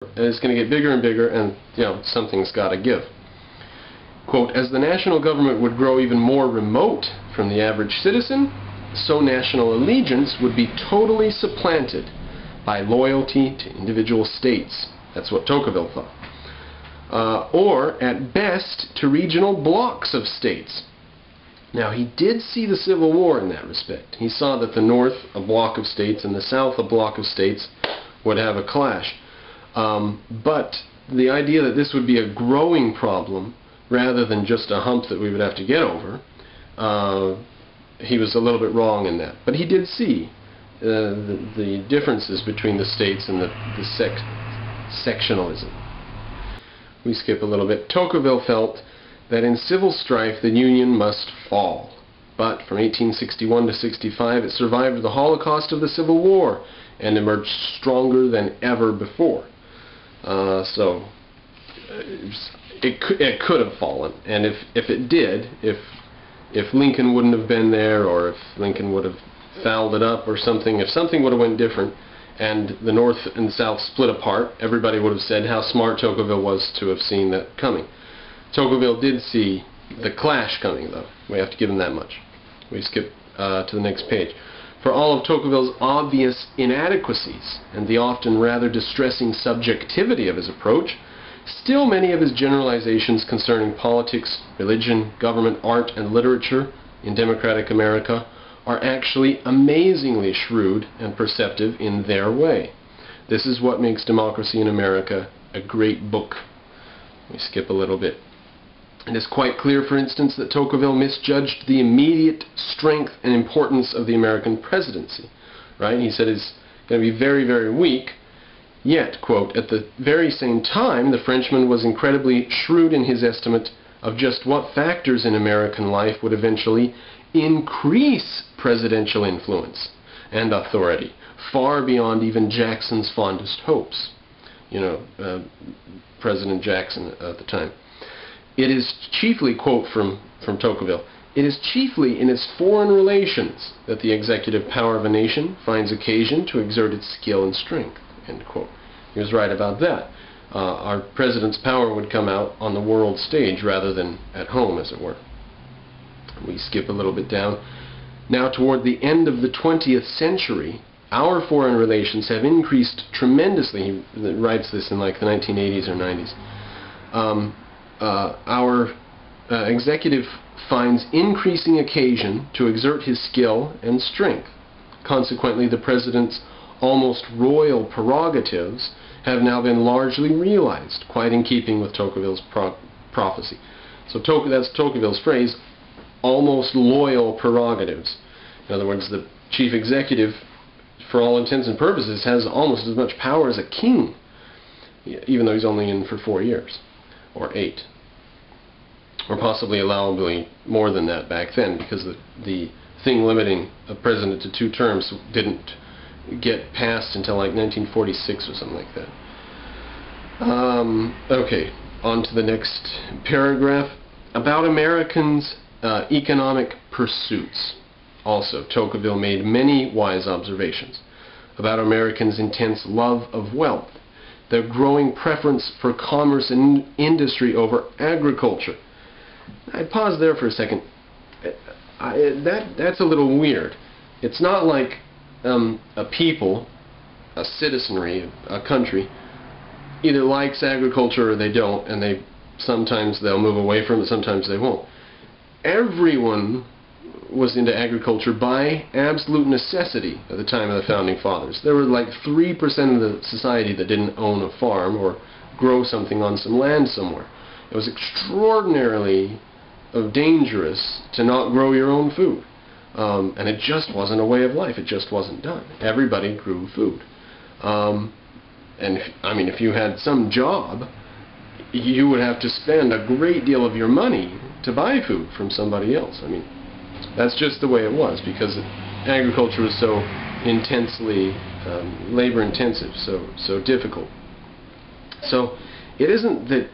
and it's going to get bigger and bigger, and something's got to give. Quote, as the national government would grow even more remote from the average citizen, so national allegiance would be totally supplanted by loyalty to individual states. That's what Tocqueville thought. Or, at best, to regional blocks of states. Now, he did see the Civil War in that respect. He saw that the North, a block of states, and the South, a block of states, would have a clash. But the idea that this would be a growing problem rather than just a hump that we would have to get over, he was a little bit wrong in that. But he did see the differences between the states and the sectionalism. We skip a little bit. Tocqueville felt that in civil strife the Union must fall. But from 1861 to 65 it survived the Holocaust of the Civil War and emerged stronger than ever before. So it could have fallen, and if it did, if Lincoln wouldn't have been there, or if Lincoln would have fouled it up or something, if something would have went different and the North and the South split apart, everybody would have said how smart Tocqueville was to have seen that coming. Tocqueville did see the clash coming, though. We have to give him that much. We skip to the next page. For all of Tocqueville's obvious inadequacies and the often rather distressing subjectivity of his approach, still many of his generalizations concerning politics, religion, government, art, and literature in democratic America are actually amazingly shrewd and perceptive in their way. This is what makes Democracy in America a great book. We skip a little bit. It is quite clear, for instance, that Tocqueville misjudged the immediate strength and importance of the American presidency. Right? He said it's going to be very, very weak, yet, quote, at the very same time, the Frenchman was incredibly shrewd in his estimate of just what factors in American life would eventually increase presidential influence and authority, far beyond even Jackson's fondest hopes. President Jackson at the time. It is chiefly, quote from Tocqueville, it is chiefly in its foreign relations that the executive power of a nation finds occasion to exert its skill and strength, end quote. He was right about that. Our president's power would come out on the world stage rather than at home, as it were. We skip a little bit down. Now, toward the end of the 20th century, our foreign relations have increased tremendously. He writes this in like the 1980s or 90s. Our executive finds increasing occasion to exert his skill and strength. Consequently, the president's almost royal prerogatives have now been largely realized, quite in keeping with Tocqueville's prophecy. So that's Tocqueville's phrase, almost loyal prerogatives. In other words, the chief executive, for all intents and purposes, has almost as much power as a king, even though he's only in for 4 years, or 8. Or possibly allowably more than that back then, because the thing limiting a president to 2 terms didn't get passed until like 1946 or something like that. Okay, on to the next paragraph. About Americans' economic pursuits. Also, Tocqueville made many wise observations about Americans' intense love of wealth, their growing preference for commerce and industry over agriculture. I'd pause there for a second. That's a little weird. It's not like a people, a citizenry, a country, either likes agriculture or they don't, and sometimes they'll move away from it, sometimes they won't. Everyone was into agriculture by absolute necessity at the time of the Founding Fathers. There were like 3% of the society that didn't own a farm or grow something on some land somewhere. It was extraordinarily dangerous to not grow your own food. And it just wasn't a way of life. It just wasn't done. Everybody grew food. If you had some job, you would have to spend a great deal of your money to buy food from somebody else. That's just the way it was, because agriculture was so intensely labor-intensive, so difficult. So it isn't that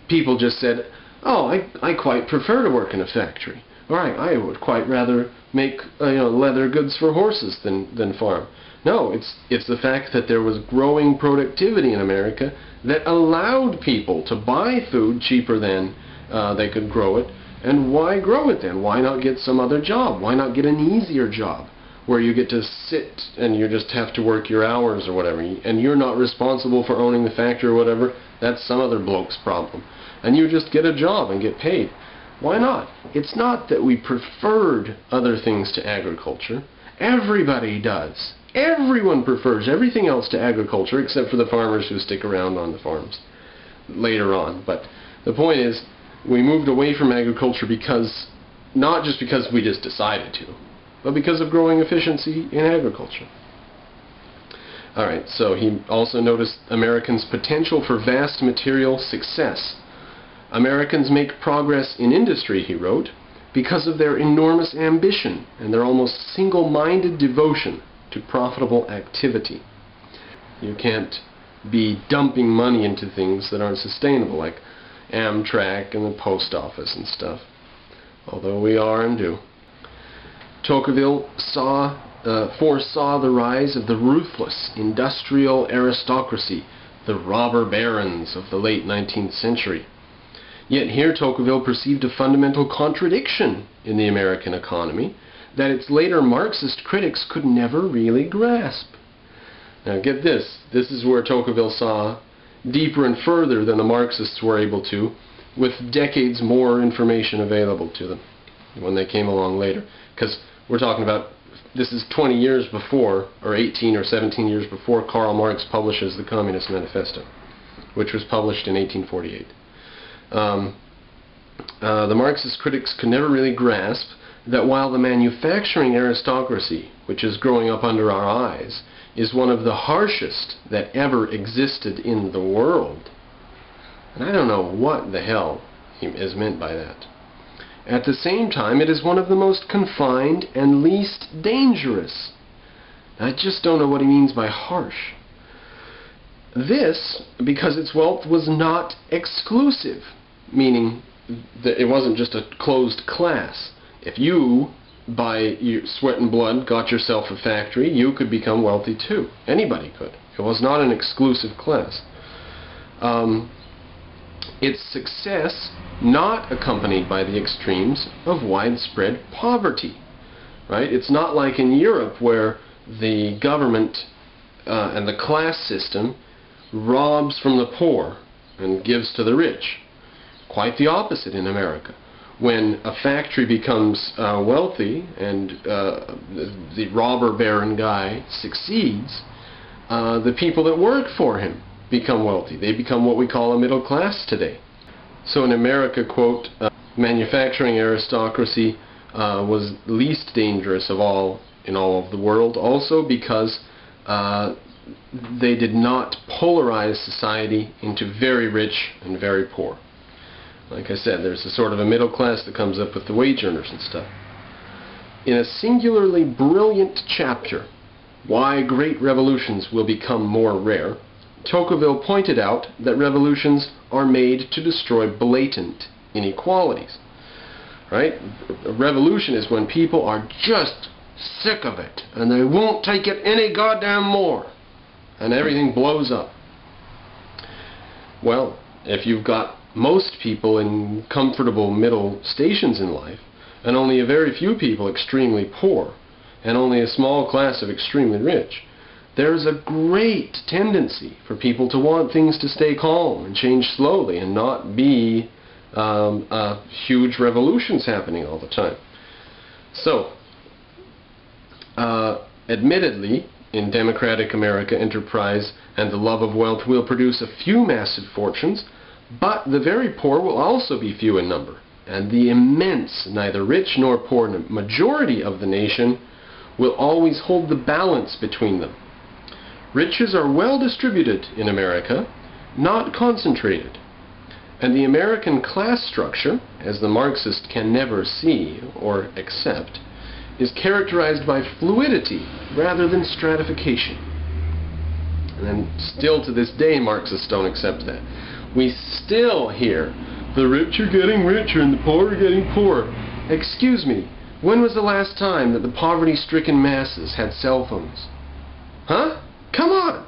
people just said, oh, I quite prefer to work in a factory, All right, I would quite rather make leather goods for horses than farm. No, it's the fact that there was growing productivity in America that allowed people to buy food cheaper than they could grow it. And why grow it then? Why not get some other job? Why not get an easier job where you get to sit and you just have to work your hours or whatever, and you're not responsible for owning the factory or whatever? That's some other bloke's problem. And you just get a job and get paid. Why not? It's not that we preferred other things to agriculture. Everybody does. Everyone prefers everything else to agriculture except for the farmers who stick around on the farms later on. But the point is, we moved away from agriculture because, not just because we just decided to, but because of growing efficiency in agriculture. Alright, so he also noticed Americans' potential for vast material success. Americans make progress in industry, he wrote, because of their enormous ambition and their almost single-minded devotion to profitable activity. You can't be dumping money into things that aren't sustainable, like Amtrak and the post office and stuff, although we are and do. Tocqueville foresaw the rise of the ruthless industrial aristocracy, the robber barons of the late 19th century. Yet here Tocqueville perceived a fundamental contradiction in the American economy that its later Marxist critics could never really grasp. Now get this, this is where Tocqueville saw deeper and further than the Marxists were able to, with decades more information available to them when they came along later. Because we're talking about, this is 20 years before, or 18 or 17 years before Karl Marx publishes the Communist Manifesto, which was published in 1848. The Marxist critics could never really grasp that while the manufacturing aristocracy, which is growing up under our eyes, is one of the harshest that ever existed in the world, and I don't know what the hell is meant by that, at the same time it is one of the most confined and least dangerous. I just don't know what he means by harsh. This because its wealth was not exclusive, meaning that it wasn't just a closed class. If you, by your sweat and blood, got yourself a factory, you could become wealthy too. Anybody could. It was not an exclusive class. Its success not accompanied by the extremes of widespread poverty. Right? It's not like in Europe where the government and the class system robs from the poor and gives to the rich. Quite the opposite in America. When a factory becomes wealthy and the robber baron guy succeeds, the people that work for him become wealthy. They become what we call a middle class today. So in America, quote, manufacturing aristocracy was least dangerous of all in all of the world, also because they did not polarize society into very rich and very poor. Like I said, there's a sort of a middle class that comes up with the wage earners and stuff. In a singularly brilliant chapter, Why Great Revolutions Will Become More Rare, Tocqueville pointed out that revolutions are made to destroy blatant inequalities. Right? A revolution is when people are just sick of it and they won't take it any goddamn more, and everything blows up. Well, if you've got most people in comfortable middle stations in life, and only a very few people extremely poor, and only a small class of extremely rich, there's a great tendency for people to want things to stay calm and change slowly and not be huge revolutions happening all the time. So, admittedly, in democratic America, enterprise and the love of wealth will produce a few massive fortunes, but the very poor will also be few in number, and the immense, neither rich nor poor majority of the nation will always hold the balance between them. Riches are well distributed in America, not concentrated, and the American class structure, as the Marxist can never see or accept, is characterized by fluidity rather than stratification. And still to this day, Marxists don't accept that. We still hear the rich are getting richer and the poor are getting poorer. Excuse me, when was the last time that the poverty-stricken masses had cell phones? Huh? Come on!